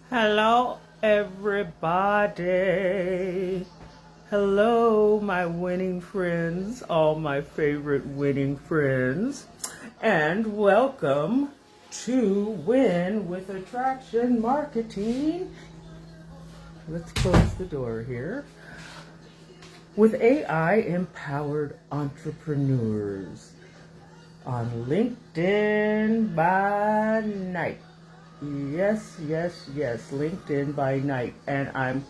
Hello, everybody. Hello, my winning friends, all my favorite winning friends, and welcome to Win with Attraction Marketing. Let's close the door here. With AI empowered entrepreneurs on LinkedIn by night. Yes, LinkedIn by night. And I'm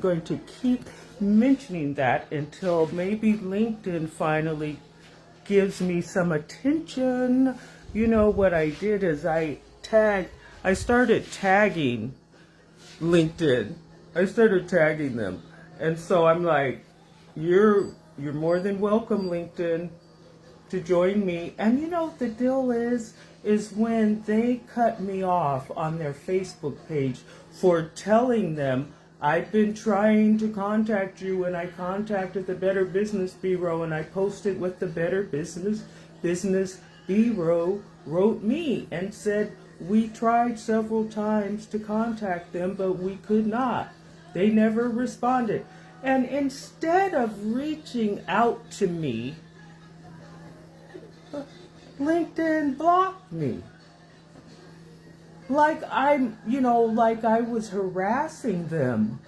going to keep mentioning that until maybe LinkedIn finally gives me some attention. You know what I did is I started tagging LinkedIn. I started tagging them. And so I'm like, you're more than welcome, LinkedIn, to join me. And you know, the deal is when they cut me off on their Facebook page for telling them I've been trying to contact you, and I contacted the Better Business Bureau, and I posted what the Better Business Bureau wrote me and said we tried several times to contact them, but we could not. They never responded. And instead of reaching out to me, LinkedIn blocked me. Like like I was harassing them.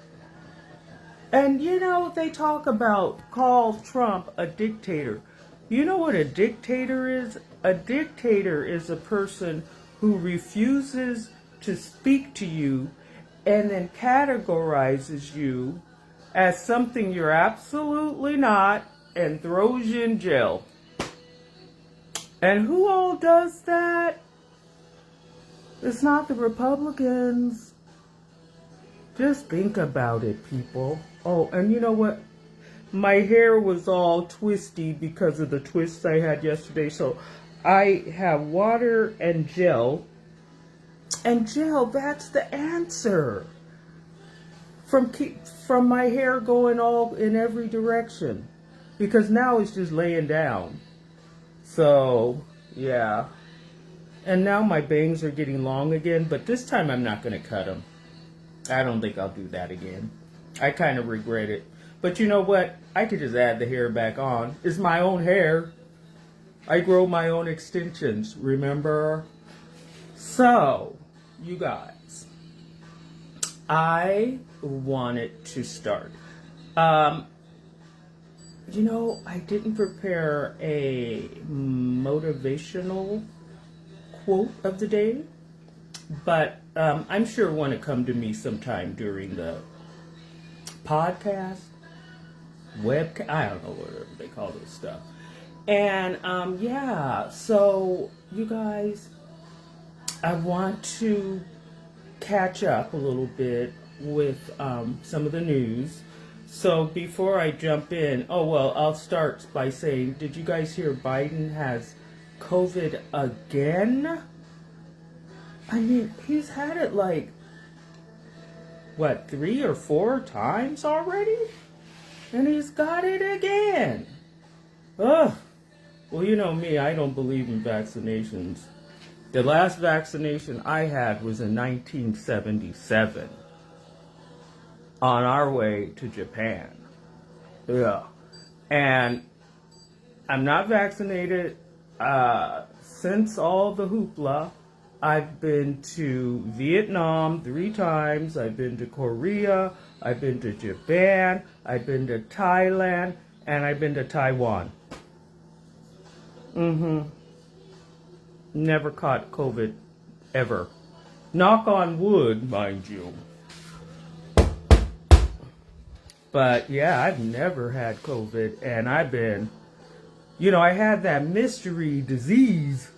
And they talk about call Trump a dictator. You know what a dictator is? A dictator is a person who refuses to speak to you and then categorizes you as something you're absolutely not and throws you in jail. And who all does that? It's not the Republicans. Just think about it, people. Oh, and you know what? My hair was all twisty because of the twists I had yesterday. So I have water and gel. And gel, that's the answer. From my hair going all in every direction. Because now it's just laying down. So, yeah. And now my bangs are getting long again, but this time I'm not going to cut them. I don't think I'll do that again. I kind of regret it. But you know what? I could just add the hair back on. It's my own hair. I grow my own extensions, remember? So, you guys, I wanted to start. I didn't prepare a motivational quote of the day, but I'm sure one will come to me sometime during the podcast, webcast, I don't know, whatever they call this stuff. And so you guys, I want to catch up a little bit with some of the news. So before I jump in, I'll start by saying, did you guys hear Biden has COVID again? I mean, he's had it 3 or 4 times already? And he's got it again. Ugh. Well, you know me, I don't believe in vaccinations. The last vaccination I had was in 1977. On our way to Japan. Yeah. And I'm not vaccinated. Since all the hoopla, I've been to Vietnam 3 times. I've been to Korea. I've been to Japan. I've been to Thailand. And I've been to Taiwan. Never caught COVID, ever. Knock on wood, mind you. But yeah, I've never had COVID, and I've been, I had that mystery disease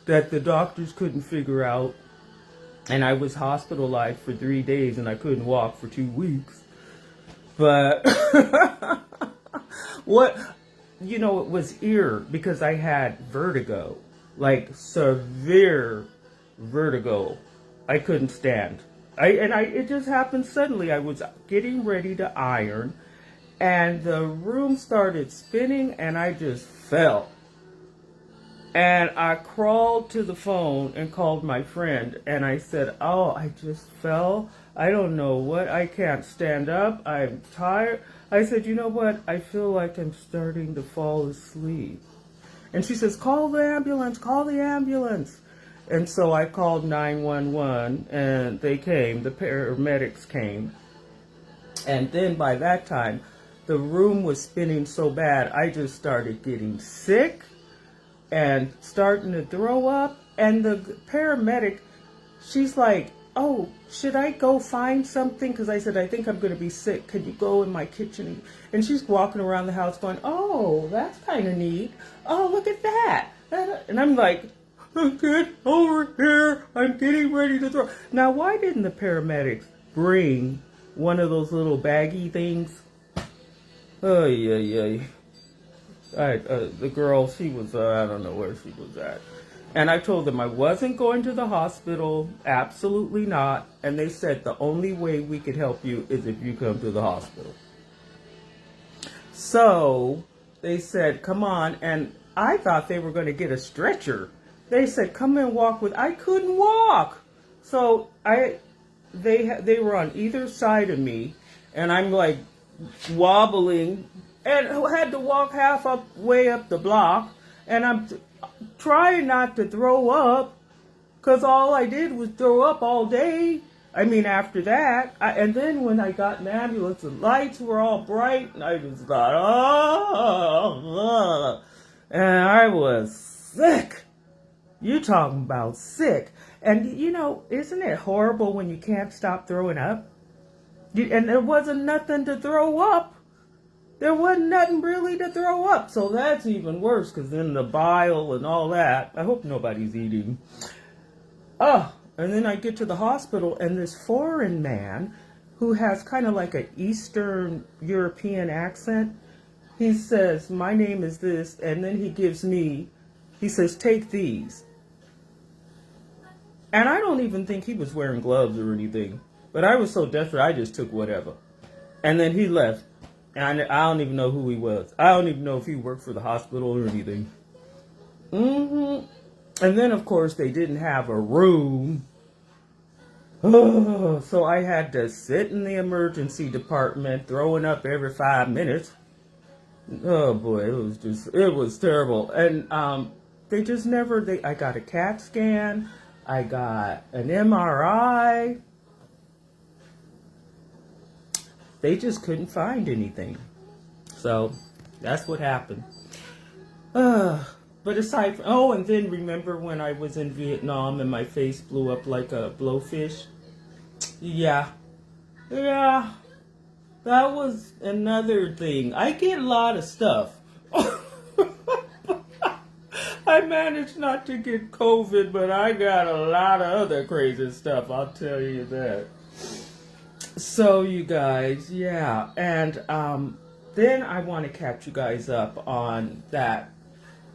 that the doctors couldn't figure out, and I was hospitalized for 3 days, and I couldn't walk for 2 weeks. But it was because I had vertigo, severe vertigo. I couldn't stand. It just happened suddenly. I was getting ready to iron, and the room started spinning, and I just fell. And I crawled to the phone and called my friend. And I said, oh, I just fell. I don't know what. I can't stand up. I'm tired. I said, you know what? I feel like I'm starting to fall asleep. And she says, call the ambulance, call the ambulance. And so I called 911 and they came, the paramedics came. And then by that time, the room was spinning so bad, I just started getting sick and starting to throw up. And the paramedic, she's like, oh, should I go find something? Because I said, I think I'm going to be sick. Can you go in my kitchen? And she's walking around the house going, oh, that's kind of neat. Oh, look at that. And I'm like, get over here. I'm getting ready to throw. Now, why didn't the paramedics bring one of those little baggy things? Oh, yeah. The girl, she was, I don't know where she was at. And I told them I wasn't going to the hospital, absolutely not. And they said the only way we could help you is if you come to the hospital. So they said, come on. And I thought they were going to get a stretcher. They said, come and walk with. I couldn't walk. So they were on either side of me. And I'm like wobbling and had to walk way up the block. And I'm trying not to throw up, because all I did was throw up all day. I mean, after that. And then when I got in the ambulance, the lights were all bright, and I just thought, oh. And I was sick. You talking about sick. And, you know, isn't it horrible when you can't stop throwing up? And there wasn't nothing to throw up. There wasn't nothing really to throw up. So that's even worse, because then the bile and all that. I hope nobody's eating. Oh, and then I get to the hospital, and this foreign man who has kind of like an Eastern European accent, he says, my name is this, and then he says, take these. And I don't even think he was wearing gloves or anything. But I was so desperate, I just took whatever. And then he left. And I don't even know who he was. I don't even know if he worked for the hospital or anything. And then, of course, they didn't have a room. Oh, so I had to sit in the emergency department, throwing up every 5 minutes. Oh, boy, it was terrible. And they just never, I got a CAT scan. I got an MRI. They just couldn't find anything. So that's what happened. But aside from, and then remember when I was in Vietnam and my face blew up like a blowfish? Yeah, that was another thing. I get a lot of stuff. I managed not to get COVID, but I got a lot of other crazy stuff, I'll tell you that. So you guys, yeah, and then I want to catch you guys up on that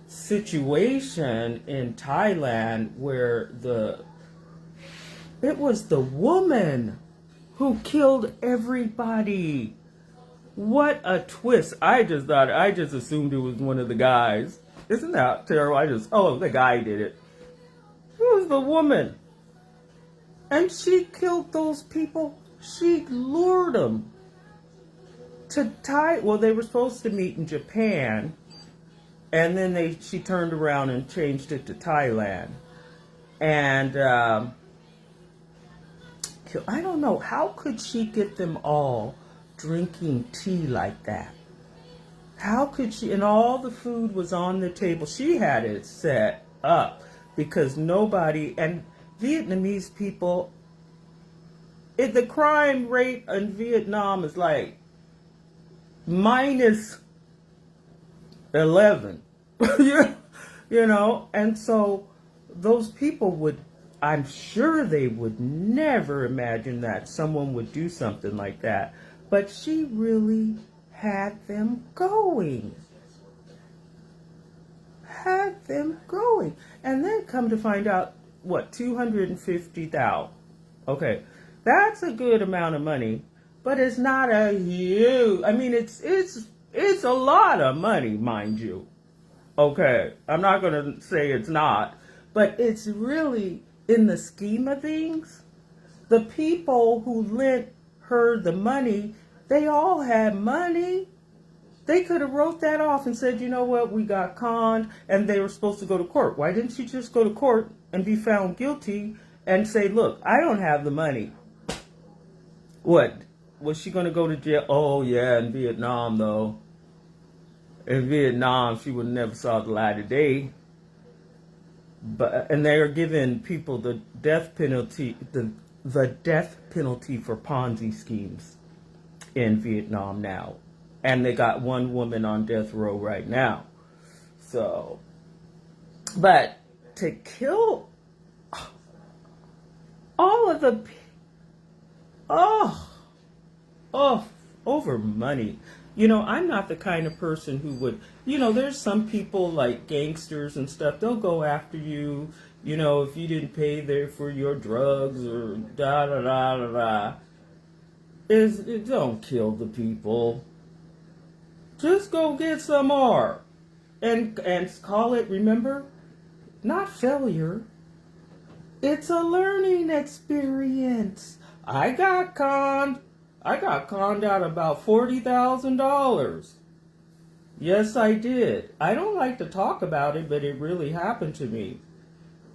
situation in Thailand where it was the woman who killed everybody. What a twist. I just assumed it was one of the guys. Isn't that terrible? The guy did it. It was the woman. And she killed those people. She lured them to they were supposed to meet in Japan, and then she turned around and changed it to Thailand. And I don't know, how could she get them all drinking tea like that? How could she? And all the food was on the table. She had it set up because and Vietnamese people, the crime rate in Vietnam is like minus 11, you know, and so those people I'm sure they would never imagine that someone would do something like that, but she really had them going. And then come to find out, 250,000. Okay. That's a good amount of money, but it's not a huge, it's a lot of money, mind you. Okay, I'm not going to say it's not, but it's really, in the scheme of things, the people who lent her the money, they all had money. They could have wrote that off and said, you know what, we got conned, and they were supposed to go to court. Why didn't she just go to court and be found guilty and say, look, I don't have the money? What? Was she going to go to jail? Oh, yeah, in Vietnam, though. In Vietnam, she would never saw the light of day. And they are giving people the death penalty, the death penalty for Ponzi schemes in Vietnam now. And they got one woman on death row right now. So, but to kill all of the, over money. You know, I'm not the kind of person who would, there's some people like gangsters and stuff, they'll go after you, if you didn't pay there for your drugs or da da da da da. Don't kill the people. Just go get some more. And call it, remember, not failure. It's a learning experience. I got conned out about $40,000. Yes, I did. I don't like to talk about it, but it really happened to me.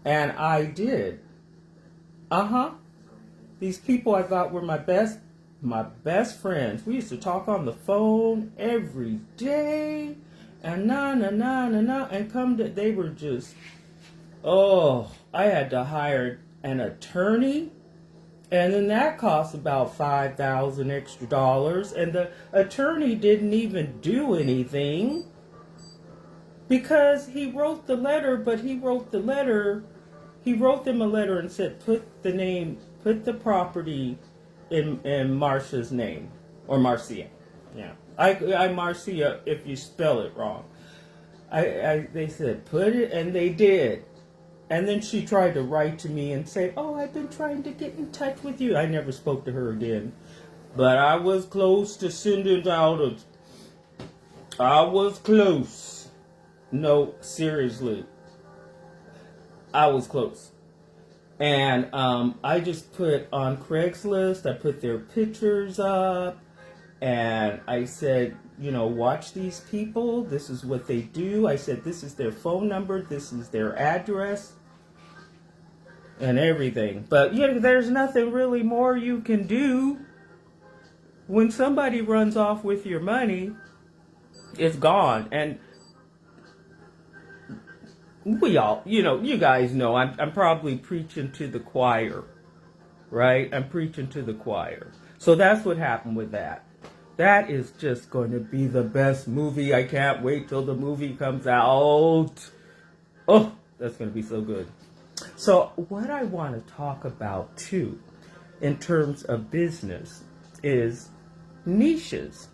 And I did. These people I thought were my best friends. We used to talk on the phone every day. And they were just, I had to hire an attorney. And then that cost about $5,000 extra dollars. And the attorney didn't even do anything because he wrote the letter, but he wrote them a letter and said, put the property in Marcia's name, or Marcia. Yeah. I Marcia if you spell it wrong. They said, put it, and they did. And then she tried to write to me and say, I've been trying to get in touch with you. I never spoke to her again. But I was close to sending out I was close. No, seriously. I was close. And I just put on Craigslist, I put their pictures up. And I said, watch these people. This is what they do. I said, this is their phone number. This is their address. And everything. But, there's nothing really more you can do. When somebody runs off with your money, it's gone. And we all, you guys know, I'm probably preaching to the choir. Right? I'm preaching to the choir. So that's what happened with that. That is just going to be the best movie. I can't wait till the movie comes out. Oh, that's going to be so good. So what I want to talk about, too, in terms of business, is niches.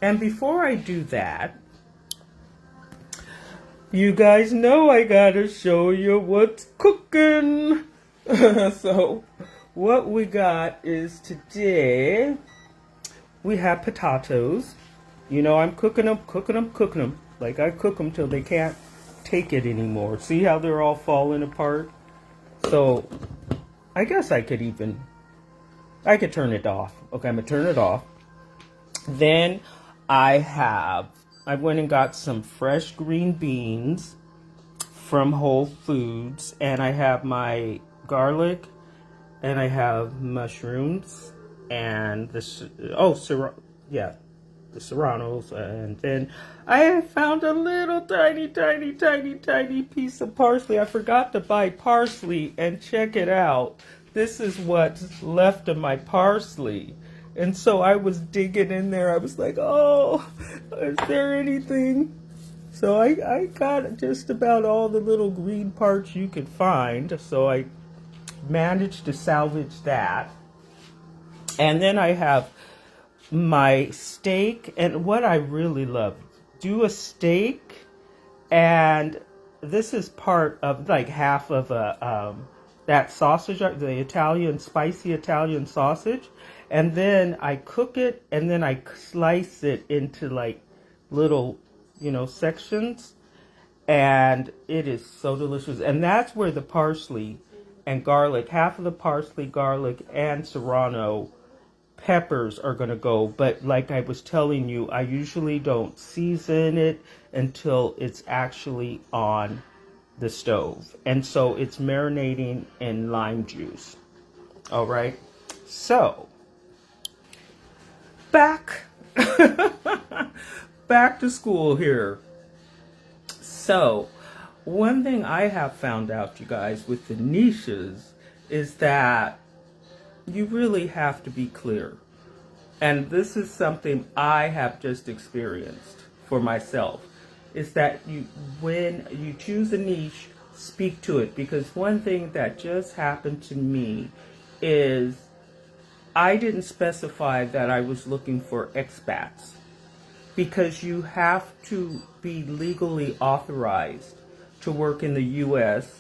And before I do that, you guys know I got to show you what's cooking. So what we got is today, we have potatoes. I'm cooking them. Like I cook them till they can't take it anymore. See how they're all falling apart? So I guess I could turn it off. Okay, I'm gonna turn it off. Then I went and got some fresh green beans from Whole Foods, and I have my garlic, and I have mushrooms, and the serranos, and then I found a little tiny piece of parsley. I forgot to buy parsley, and check it out. This is what's left of my parsley. And so I was digging in there. I was like, is there anything? So I got just about all the little green parts you could find. So I managed to salvage that. And then I have my steak, and what I really love, do a steak, and this is part of like half of that sausage, the spicy Italian sausage, and then I cook it, and then I slice it into like little, sections, and it is so delicious. And that's where the parsley and garlic, half of the parsley, garlic, and serrano peppers are going to go. But like I was telling you, I usually don't season it until it's actually on the stove. And so it's marinating in lime juice. All right. So back back to school here. So one thing I have found out, you guys, with the niches is that you really have to be clear. And this is something I have just experienced for myself, is that when you choose a niche, speak to it. Because one thing that just happened to me is I didn't specify that I was looking for expats, because you have to be legally authorized to work in the US,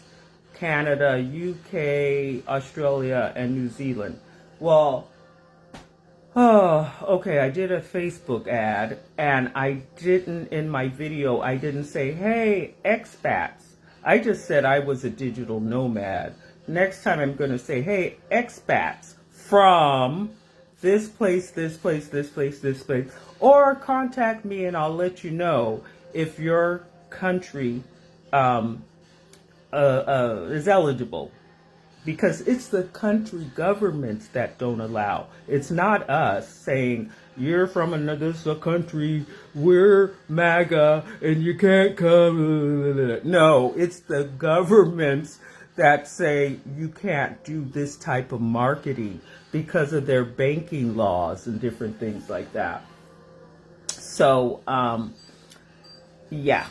Canada, UK, Australia, and New Zealand. Well, okay, I did a Facebook ad, and I didn't, in my video, I didn't say, hey, expats. I just said I was a digital nomad. Next time I'm going to say, hey, expats from this place, this place, this place, this place. Or contact me and I'll let you know if your country is eligible. Because it's the country governments that don't allow. It's not us saying, you're from another country, we're MAGA, and you can't come. No, it's the governments that say you can't do this type of marketing because of their banking laws and different things like that. So, yeah.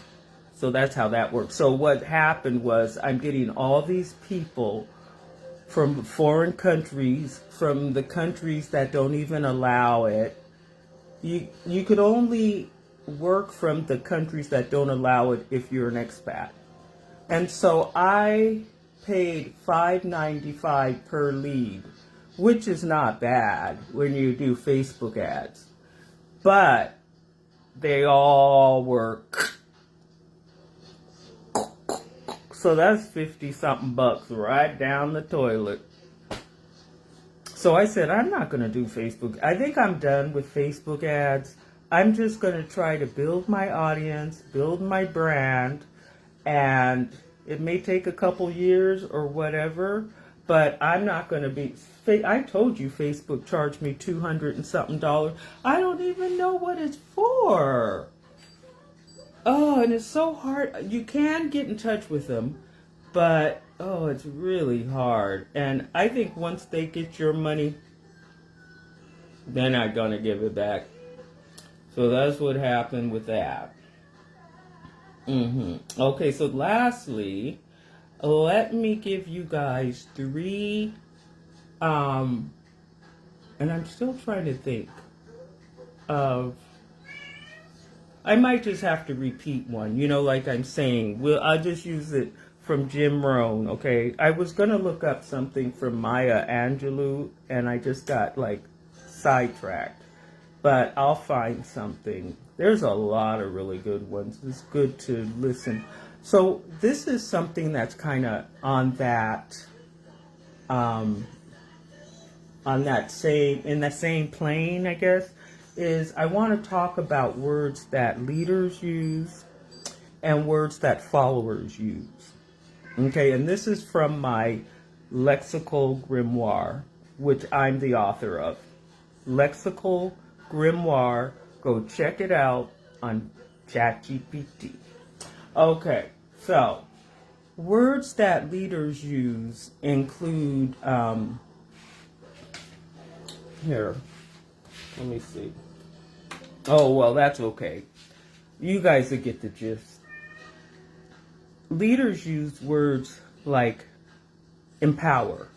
So that's how that works. So what happened was I'm getting all these people from foreign countries, from the countries that don't even allow it. You could only work from the countries that don't allow it if you're an expat. And so I paid $5.95 per lead, which is not bad when you do Facebook ads. But they all work. So that's 50-something bucks right down the toilet. So I said, I'm not going to do Facebook. I think I'm done with Facebook ads. I'm just going to try to build my audience, build my brand, and it may take a couple years or whatever, but I'm not going to be... I told you Facebook charged me $200 and something. I don't even know what it's for. Oh, and it's so hard. You can get in touch with them, but, oh, it's really hard. And I think once they get your money, they're not going to give it back. So that's what happened with that. Okay, so lastly, let me give you guys 3, and I'm still trying to think of... I might just have to repeat one, like I'm saying. I'll just use it from Jim Rohn, okay? I was going to look up something from Maya Angelou, and I just got, sidetracked. But I'll find something. There's a lot of really good ones. It's good to listen. So this is something that's kind of in that same plane, I guess. Is I want to talk about words that leaders use and words that followers use. Okay, and this is from my lexical grimoire, which I'm the author of. Lexical grimoire. Go check it out on ChatGPT. Okay, so words that leaders use include, here, let me see. Oh, well, that's okay. You guys will get the gist. Leaders use words like empower.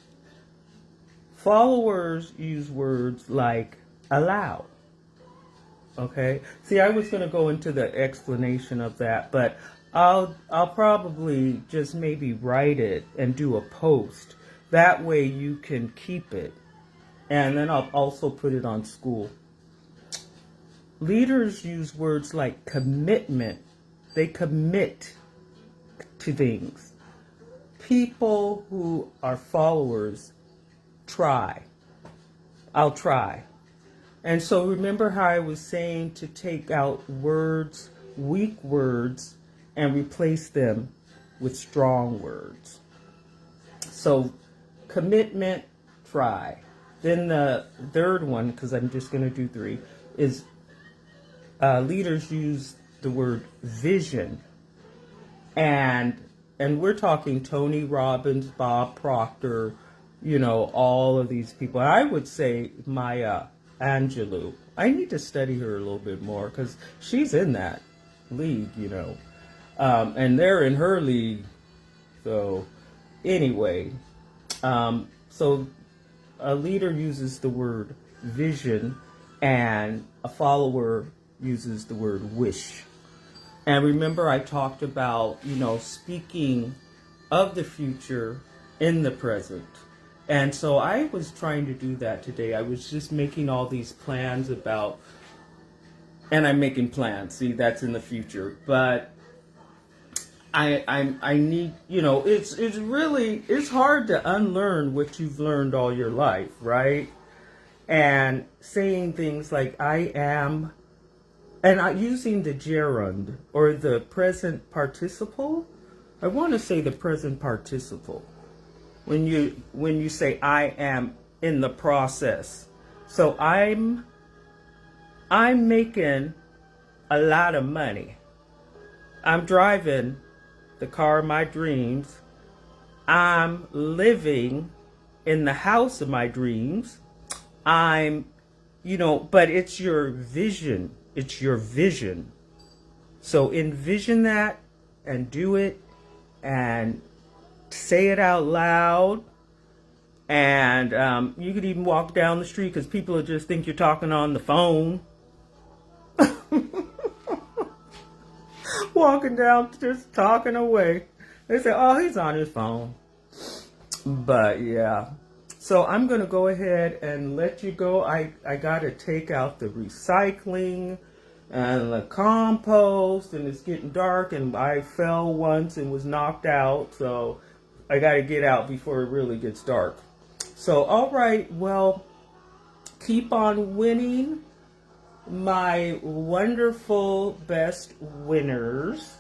Followers use words like allow. Okay? See, I was going to go into the explanation of that, but I'll probably just maybe write it and do a post. That way you can keep it. And then I'll also put it on school. Leaders use words like commitment. They commit to things. People who are followers try. I'll try. And so remember how I was saying to take out words, weak words, and replace them with strong words. So commitment, try. Then the third one, because I'm just going to do three, is leaders use the word vision. And we're talking Tony Robbins, Bob Proctor, all of these people. I would say Maya Angelou. I need to study her a little bit more because she's in that league, and they're in her league. So anyway, so a leader uses the word vision and a follower uses the word wish. And remember I talked about, speaking of the future in the present. And so I was trying to do that today. I was just making all these plans about, and I'm making plans. See, that's in the future. But I need, it's hard to unlearn what you've learned all your life, right? And saying things like I am, and using the gerund or the present participle. I want to say the present participle. When you say I am in the process. So I'm making a lot of money. I'm driving the car of my dreams. I'm living in the house of my dreams. But it's your vision. It's your vision. So envision that and do it and say it out loud. And you could even walk down the street because people will just think you're talking on the phone. Walking down, just talking away. They say, oh, he's on his phone. But yeah. So I'm going to go ahead and let you go. I got to take out the recycling and the compost, and it's getting dark, and I fell once and was knocked out. So I got to get out before it really gets dark. So, all right, well, keep on winning, my wonderful best winners,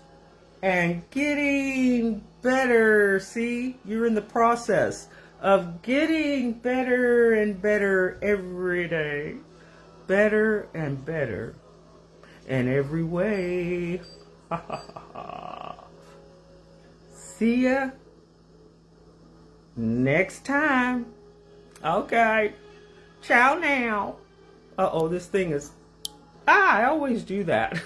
and getting better. See, you're in the process of getting better and better every day. Better and better in every way. See ya next time. Okay. Ciao now. Uh-oh, this thing is... I always do that.